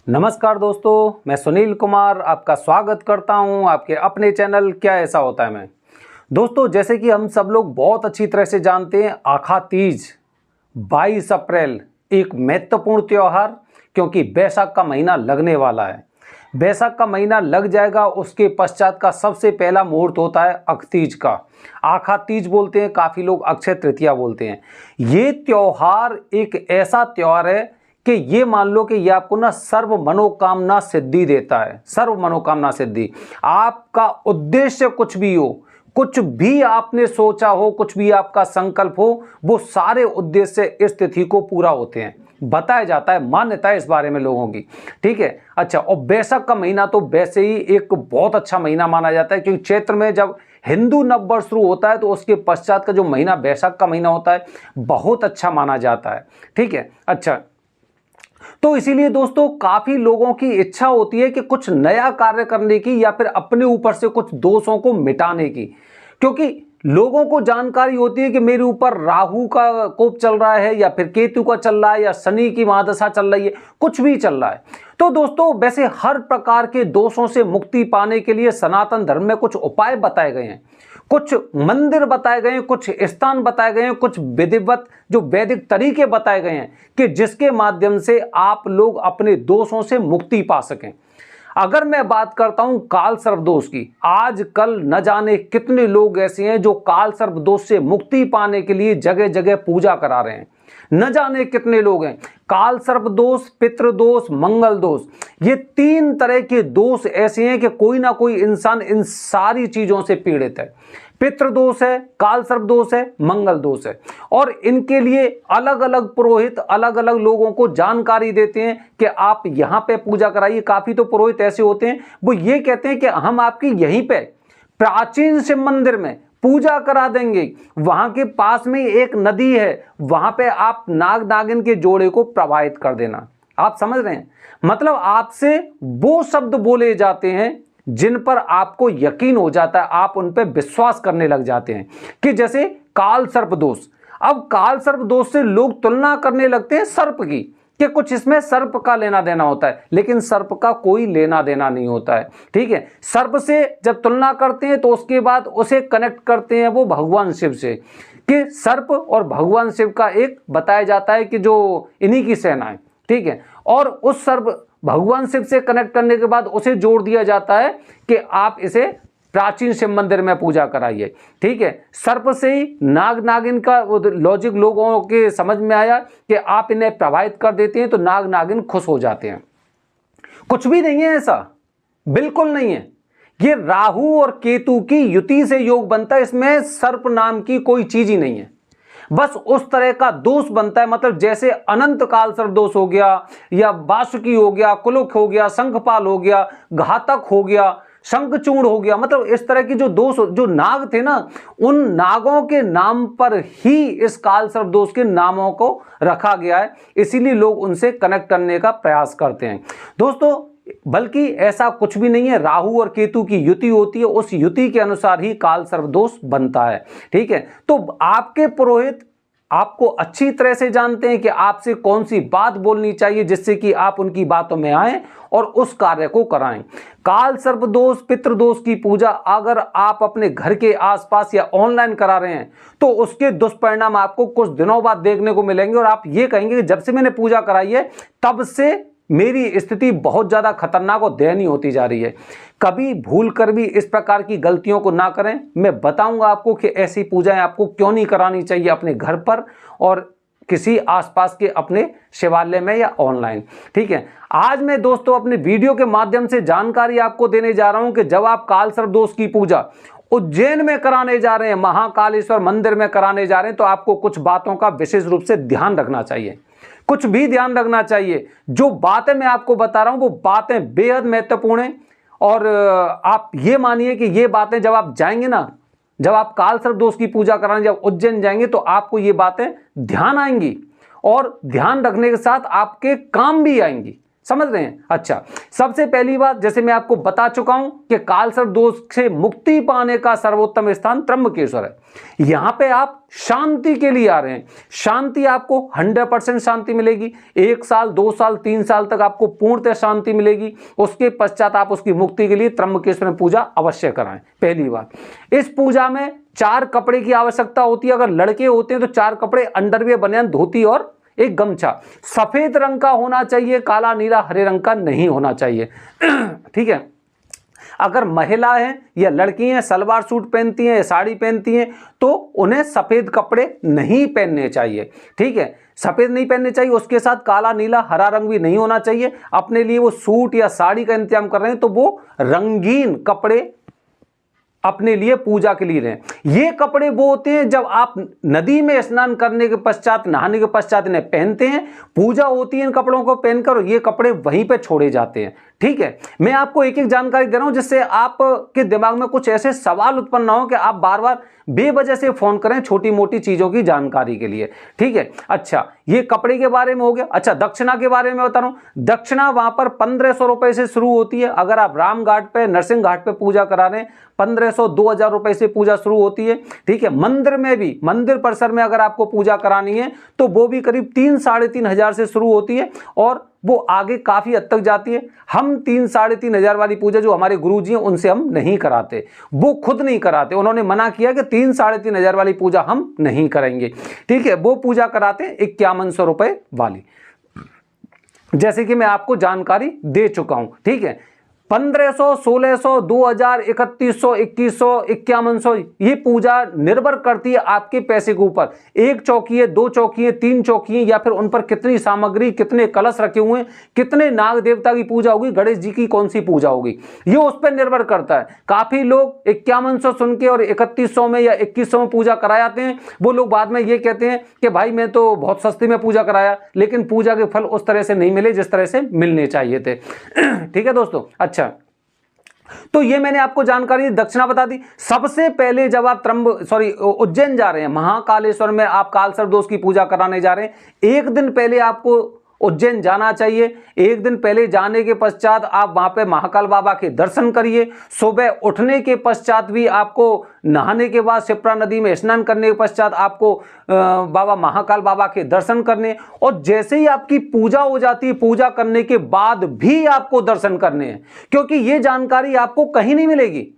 नमस्कार दोस्तों, मैं सुनील कुमार आपका स्वागत करता हूं आपके अपने चैनल क्या ऐसा होता है में। दोस्तों, जैसे कि हम सब लोग बहुत अच्छी तरह से जानते हैं, आखा तीज 22 अप्रैल एक महत्वपूर्ण त्यौहार, क्योंकि बैसाख का महीना लगने वाला है। बैसाख का महीना लग जाएगा, उसके पश्चात का सबसे पहला मुहूर्त होता है अखतीज का। आखा तीज बोलते हैं, काफ़ी लोग अक्षय तृतीया बोलते हैं। ये त्यौहार एक ऐसा त्यौहार है कि ये मान लो कि ये आपको ना सर्व मनोकामना सिद्धि देता है। सर्व मनोकामना सिद्धि, आपका उद्देश्य कुछ भी हो, कुछ भी आपने सोचा हो, कुछ भी आपका संकल्प हो, वो सारे उद्देश्य इस तिथि को पूरा होते हैं। बताया जाता है, मान्यता है इस बारे में लोगों की। ठीक है, अच्छा। और बैसाख का महीना तो वैसे ही एक बहुत अच्छा महीना माना जाता है, क्योंकि चैत्र में जब हिंदू नववर्ष शुरू होता है तो उसके पश्चात का जो महीना बैसाख का महीना होता है बहुत अच्छा माना जाता है। ठीक है, अच्छा। तो इसीलिए दोस्तों, काफी लोगों की इच्छा होती है कि कुछ नया कार्य करने की, या फिर अपने ऊपर से कुछ दोषों को मिटाने की, क्योंकि लोगों को जानकारी होती है कि मेरे ऊपर राहु का कोप चल रहा है, या फिर केतु का चल रहा है, या शनि की महादशा चल रही है, कुछ भी चल रहा है। तो दोस्तों, वैसे हर प्रकार के दोषों से मुक्ति पाने के लिए सनातन धर्म में कुछ उपाय बताए गए हैं, कुछ मंदिर बताए गए हैं, कुछ स्थान बताए गए हैं, कुछ विधिवत जो वैदिक तरीके बताए गए हैं कि जिसके माध्यम से आप लोग अपने दोषों से मुक्ति पा सकें। अगर मैं बात करता हूं काल सर्प दोष की, आजकल न जाने कितने लोग ऐसे हैं जो काल सर्प दोष से मुक्ति पाने के लिए जगह जगह पूजा करा रहे हैं। न जाने कितने लोग हैं। काल सर्प दोष, पितृ दोष, मंगल दोष, ये तीन तरह के दोष ऐसे हैं कि कोई ना कोई इंसान इन सारी चीजों से पीड़ित है। पितृ दोष है, काल सर्प दोष है, मंगल दोष है, और इनके लिए अलग अलग पुरोहित अलग अलग लोगों को जानकारी देते हैं कि आप यहां पे पूजा कराइए। काफी तो पुरोहित ऐसे होते हैं, वो ये कहते हैं कि हम आपकी यहीं पे प्राचीन शिव मंदिर में पूजा करा देंगे, वहां के पास में एक नदी है, वहां पे आप नाग नागिन के जोड़े को प्रवाहित कर देना। आप समझ रहे हैं, मतलब आपसे वो शब्द बोले जाते हैं जिन पर आपको यकीन हो जाता है, आप उन पर विश्वास करने लग जाते हैं। कि जैसे काल सर्प दोष, अब काल सर्प दोष से लोग तुलना करने लगते हैं सर्प की, कि कुछ इसमें सर्प का लेना देना होता है, लेकिन सर्प का कोई लेना देना नहीं होता है। ठीक है, सर्प से जब तुलना करते हैं तो उसके बाद उसे कनेक्ट करते हैं वो भगवान शिव से, कि सर्प और भगवान शिव का एक बताया जाता है कि जो इन्हीं की सेना है। ठीक है, और उस सर्प भगवान शिव से कनेक्ट करने के बाद उसे जोड़ दिया जाता है कि आप इसे प्राचीन शिव मंदिर में पूजा कराइए। ठीक है, सर्प से ही नाग नागिन का लॉजिक लोगों के समझ में आया कि आप इन्हें प्रभावित कर देते हैं तो नाग नागिन खुश हो जाते हैं। कुछ भी नहीं है ऐसा, बिल्कुल नहीं है। ये राहु और केतु की युति से योग बनता है, इसमें सर्प नाम की कोई चीज ही नहीं है। बस उस तरह का दोष बनता है, मतलब जैसे अनंत काल सर्प दोष हो गया, या वासुकी हो गया, कुलुक हो गया, शंखपाल हो गया, घातक हो गया, शंखचूड़ हो गया, मतलब इस तरह की जो दोष, जो नाग थे ना, उन नागों के नाम पर ही इस काल सर्प दोष के नामों को रखा गया है। इसीलिए लोग उनसे कनेक्ट करने का प्रयास करते हैं दोस्तों। बल्कि ऐसा कुछ भी नहीं है, राहु और केतु की युति होती है, उस युति के अनुसार ही काल सर्प दोष बनता है। ठीक है, तो आपके पुरोहित आपको अच्छी तरह से जानते हैं कि आपसे कौन सी बात बोलनी चाहिए जिससे कि आप उनकी बातों में आएं और उस कार्य को कराएं। काल सर्प दोष, पितृ दोष की पूजा अगर आप अपने घर के आसपास या ऑनलाइन करा रहे हैं तो उसके दुष्परिणाम आपको कुछ दिनों बाद देखने को मिलेंगे, और आप ये कहेंगे कि जब से मैंने पूजा कराई है तब से मेरी स्थिति बहुत ज्यादा खतरनाक और दयनीय होती जा रही है। कभी भूल कर भी इस प्रकार की गलतियों को ना करें। मैं बताऊंगा आपको कि ऐसी पूजाएं आपको क्यों नहीं करानी चाहिए अपने घर पर और किसी आसपास के अपने शिवालय में या ऑनलाइन। ठीक है, आज मैं दोस्तों अपने वीडियो के माध्यम से जानकारी आपको देने जा रहा हूं कि जब आप काल सर्प दोष की पूजा उज्जैन में कराने जा रहे हैं, महाकालेश्वर मंदिर में कराने जा रहे हैं, तो आपको कुछ बातों का विशेष रूप से ध्यान रखना चाहिए। कुछ भी ध्यान रखना चाहिए। जो बातें मैं आपको बता रहा हूं वो बातें बेहद महत्वपूर्ण हैं, और आप ये मानिए कि ये बातें जब आप जाएंगे ना, जब आप काल सर्प दोष की पूजा कराने जब उज्जैन जाएंगे तो आपको ये बातें ध्यान आएंगी, और ध्यान रखने के साथ आपके काम भी आएंगी। समझ रहे हैं? अच्छा, सबसे पहली बात, जैसे मैं आपको बता चुका हूं कि कालसर्प दोष से मुक्ति पाने का सर्वोत्तम स्थान त्र्यंबकेश्वर है। यहां पे आप शांति के लिए आ रहे हैं, शांति आपको 100% शांति मिलेगी। 1 साल 2 साल 3 साल तक आपको पूर्णतः शांति मिलेगी। उसके पश्चात आप उसकी मुक्ति के लिए त्र्यंबकेश्वर में पूजा अवश्य कराएं। पहली बात, इस पूजा में 4 कपड़े की आवश्यकता होती है। अगर लड़के होते हैं तो 4 कपड़े, अंडरवियर, बनियान, धोती और एक गमछा। सफेद रंग का होना चाहिए, काला, नीला, हरे रंग का नहीं होना चाहिए। ठीक है। अगर महिला है या लड़की हैं, सलवार सूट पहनती हैं या साड़ी पहनती हैं, तो उन्हें सफेद कपड़े नहीं पहनने चाहिए। ठीक है, सफेद नहीं पहनने चाहिए। उसके साथ काला, नीला, हरा रंग भी नहीं होना चाहिए। अपने लिए वो सूट या साड़ी का इंतजाम कर रहे हैं तो वो रंगीन कपड़े अपने लिए पूजा के लिए रहें। ये कपड़े वो होते हैं जब आप नदी में स्नान करने के पश्चात, नहाने के पश्चात इन्हें पहनते हैं, पूजा होती है इन कपड़ों को पहनकर, और ये कपड़े वहीं पे छोड़े जाते हैं। ठीक है, मैं आपको एक एक जानकारी दे रहा हूं जिससे आपके दिमाग में कुछ ऐसे सवाल उत्पन्न ना हो कि आप बार बार बेवजह से फोन करें छोटी मोटी चीजों की जानकारी के लिए। ठीक है। अच्छा, ये कपड़े के बारे में हो गया। अच्छा, दक्षिणा के बारे में बता रहा हूं। दक्षिणा वहां पर 1500 रुपए से शुरू होती है। अगर आप राम घाट पे, नरसिंह घाट पे पूजा करा रहे हैं, 1500 2000 रुपए से पूजा शुरू होती है। ठीक है। मंदिर में भी, मंदिर परिसर में अगर आपको पूजा करानी है तो वो भी करीब 3 साढ़े 3 हजार से शुरू होती है और वो आगे काफी हद तक जाती है। हम 3 साढ़े 3 हजार वाली पूजा जो हमारे गुरुजी हैं उनसे हम नहीं कराते, वो खुद नहीं कराते। उन्होंने मना किया कि 3 साढ़े 3 हजार वाली पूजा हम नहीं करेंगे। ठीक है, वो पूजा कराते हैं 5100 रुपए वाली, जैसे कि मैं आपको जानकारी दे चुका हूं। ठीक है, 1500, 1600, 2000, 3100, 2100, 5100, ये पूजा निर्भर करती है आपके पैसे के ऊपर। 1 चौकी है, 2 चौकी है, 3 चौकी है, या फिर उन पर कितनी सामग्री, कितने कलश रखे हुए हैं, कितने नाग देवता की पूजा होगी, गणेश जी की कौन सी पूजा होगी, ये उस पर निर्भर करता है। काफी लोग 5100 सुन के और 3100 में या 2100 में पूजा कराते हैं। वो लोग बाद में ये कहते हैं कि भाई मैं तो बहुत सस्ती में पूजा कराया, लेकिन पूजा के फल उस तरह से नहीं मिले जिस तरह से मिलने चाहिए थे। ठीक है दोस्तों। अच्छा, तो ये मैंने आपको जानकारी दक्षिणा बता दी। सबसे पहले जब आप उज्जैन जा रहे हैं, महाकालेश्वर में आप कालसर्प दोष की पूजा कराने जा रहे हैं, 1 दिन पहले आपको उज्जैन जाना चाहिए। 1 दिन पहले जाने के पश्चात आप वहां पे महाकाल बाबा के दर्शन करिए। सुबह उठने के पश्चात भी आपको, नहाने के बाद शिप्रा नदी में स्नान करने के पश्चात आपको बाबा महाकाल बाबा के दर्शन करने, और जैसे ही आपकी पूजा हो जाती है, पूजा करने के बाद भी आपको दर्शन करने हैं, क्योंकि ये जानकारी आपको कहीं नहीं मिलेगी।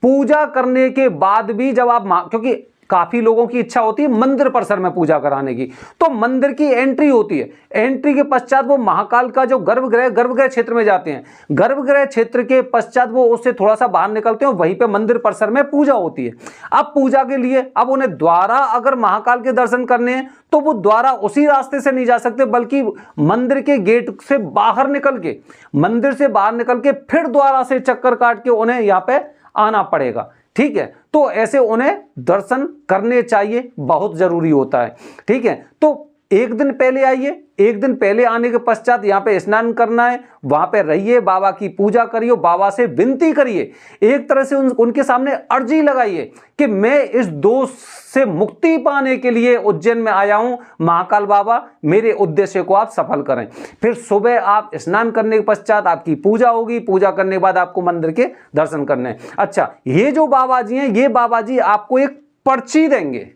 पूजा करने के बाद भी जब आप, क्योंकि काफी लोगों की इच्छा होती है मंदिर परिसर में पूजा कराने की, तो मंदिर की एंट्री होती है। एंट्री के पश्चात वो महाकाल का जो गर्भगृह क्षेत्र में जाते हैं। गर्भगृह क्षेत्र के पश्चात वो उससे थोड़ा सा बाहर निकलते हैं, वहीं पे मंदिर परिसर में पूजा होती है। अब पूजा के लिए, अब उन्हें द्वारा अगर महाकाल के दर्शन करने हैं तो वो द्वारा उसी रास्ते से नहीं जा सकते, बल्कि मंदिर के गेट से बाहर निकल के, मंदिर से बाहर निकल के फिर द्वारा से चक्कर काट के उन्हें यहाँ पे आना पड़ेगा। ठीक है, तो ऐसे उन्हें दर्शन करने चाहिए, बहुत जरूरी होता है। ठीक है, तो 1 दिन पहले आइए। 1 दिन पहले आने के पश्चात यहाँ पे स्नान करना है, वहां पे रहिए, बाबा की पूजा करिए, बाबा से विनती करिए, एक तरह से उनके सामने अर्जी लगाइए कि मैं इस दोष से मुक्ति पाने के लिए उज्जैन में आया हूं, महाकाल बाबा मेरे उद्देश्य को आप सफल करें। फिर सुबह आप स्नान करने के पश्चात आपकी पूजा होगी। पूजा करने के बाद आपको मंदिर के दर्शन करने हैं। अच्छा, ये जो बाबा जी हैं, ये बाबा जी आपको एक पर्ची देंगे।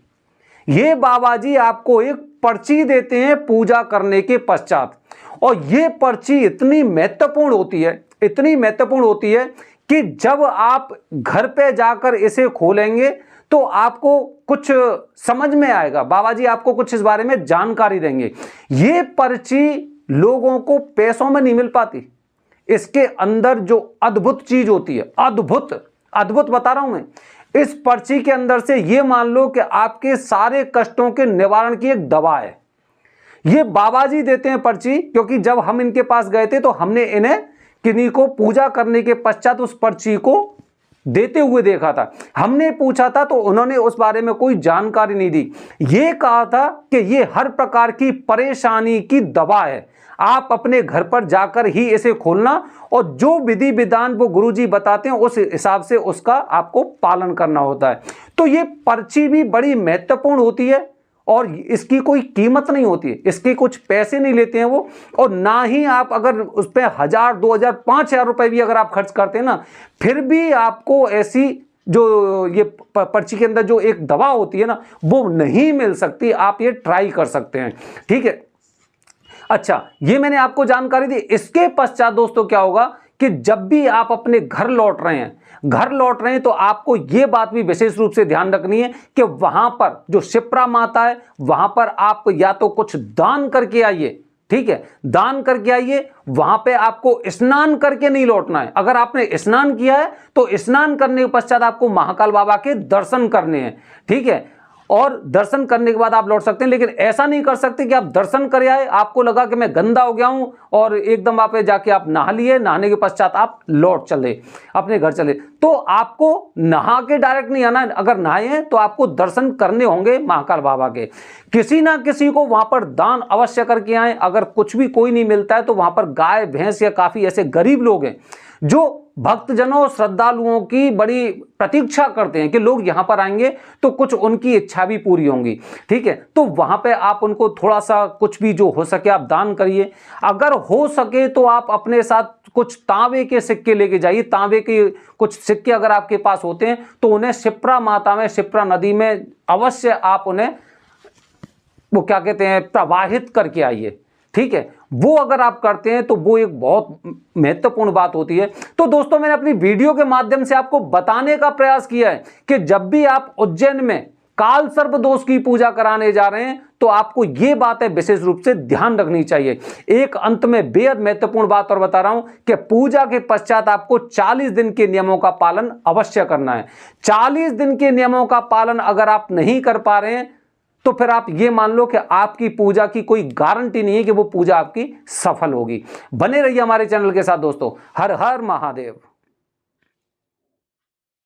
ये बाबा जी आपको एक पर्ची देते हैं पूजा करने के पश्चात, और ये पर्ची इतनी महत्वपूर्ण होती है, इतनी महत्वपूर्ण होती है कि जब आप घर पे जाकर इसे खोलेंगे तो आपको कुछ समझ में आएगा। बाबा जी आपको कुछ इस बारे में जानकारी देंगे। ये पर्ची लोगों को पैसों में नहीं मिल पाती। इसके अंदर जो अद्भुत चीज होती है, अद्भुत अद्भुत बता रहा हूं मैं, इस पर्ची के अंदर से ये मान लो कि आपके सारे कष्टों के निवारण की एक दवा है। ये बाबा जी देते हैं पर्ची, क्योंकि जब हम इनके पास गए थे तो हमने इन्हें, किन्हीं को पूजा करने के पश्चात उस पर्ची को देते हुए देखा था। हमने पूछा था तो उन्होंने उस बारे में कोई जानकारी नहीं दी। ये कहा था कि ये हर प्रकार की परेशानी की दवा है, आप अपने घर पर जाकर ही इसे खोलना, और जो विधि विधान वो गुरुजी बताते हैं उस हिसाब से उसका आपको पालन करना होता है। तो ये पर्ची भी बड़ी महत्वपूर्ण होती है, और इसकी कोई कीमत नहीं होती है, इसके कुछ पैसे नहीं लेते हैं वो। और ना ही आप अगर उस पर 1000, 2000, 5000 रुपए भी अगर आप खर्च करते हैं ना, फिर भी आपको ऐसी जो ये पर्ची के अंदर जो एक दवा होती है ना, वो नहीं मिल सकती। आप ये ट्राई कर सकते हैं, ठीक है। अच्छा, ये मैंने आपको जानकारी दी। इसके पश्चात दोस्तों क्या होगा कि जब भी आप अपने घर लौट रहे हैं तो आपको ये बात भी विशेष रूप से ध्यान रखनी है कि वहां पर जो शिप्रा माता है, वहां पर आप या तो कुछ दान करके आइए, ठीक है, दान करके आइए। वहां पे आपको स्नान करके नहीं लौटना है। अगर आपने स्नान किया है तो स्नान करने के पश्चात आपको महाकाल बाबा के दर्शन करने हैं, ठीक है। और दर्शन करने के बाद आप लौट सकते हैं, लेकिन ऐसा नहीं कर सकते कि आप दर्शन कर आए, आपको लगा कि मैं गंदा हो गया हूं और एकदम आप जाके आप नहा लिए, नहाने के पश्चात आप लौट चले अपने घर चले। तो आपको नहा के डायरेक्ट नहीं आना। अगर नहाए हैं तो आपको दर्शन करने होंगे महाकाल बाबा के। किसी ना किसी को वहां पर दान अवश्य करके आए। अगर कुछ भी कोई नहीं मिलता है तो वहां पर गाय भैंस या काफी ऐसे गरीब लोग हैं जो भक्तजनों श्रद्धालुओं की बड़ी प्रतीक्षा करते हैं कि लोग यहां पर आएंगे तो कुछ उनकी इच्छा भी पूरी होंगी, ठीक है। तो वहां पे आप उनको थोड़ा सा कुछ भी जो हो सके आप दान करिए। अगर हो सके तो आप अपने साथ कुछ तांबे के सिक्के लेके जाइए। तांबे के कुछ सिक्के अगर आपके पास होते हैं तो उन्हें शिप्रा माता में, शिप्रा नदी में अवश्य आप उन्हें वो क्या कहते हैं प्रवाहित करके आइए, ठीक है। वो अगर आप करते हैं तो वो एक बहुत महत्वपूर्ण बात होती है। तो दोस्तों, मैंने अपनी वीडियो के माध्यम से आपको बताने का प्रयास किया है कि जब भी आप उज्जैन में काल सर्प दोष की पूजा कराने जा रहे हैं तो आपको ये बातें विशेष रूप से ध्यान रखनी चाहिए। एक अंत में बेहद महत्वपूर्ण बात और बता रहा हूं कि पूजा के पश्चात आपको 40 दिन के नियमों का पालन अवश्य करना है। 40 दिन के नियमों का पालन अगर आप नहीं कर पा रहे हैं तो फिर आप ये मान लो कि आपकी पूजा की कोई गारंटी नहीं है कि वो पूजा आपकी सफल होगी। बने रहिए हमारे चैनल के साथ दोस्तों। हर हर महादेव।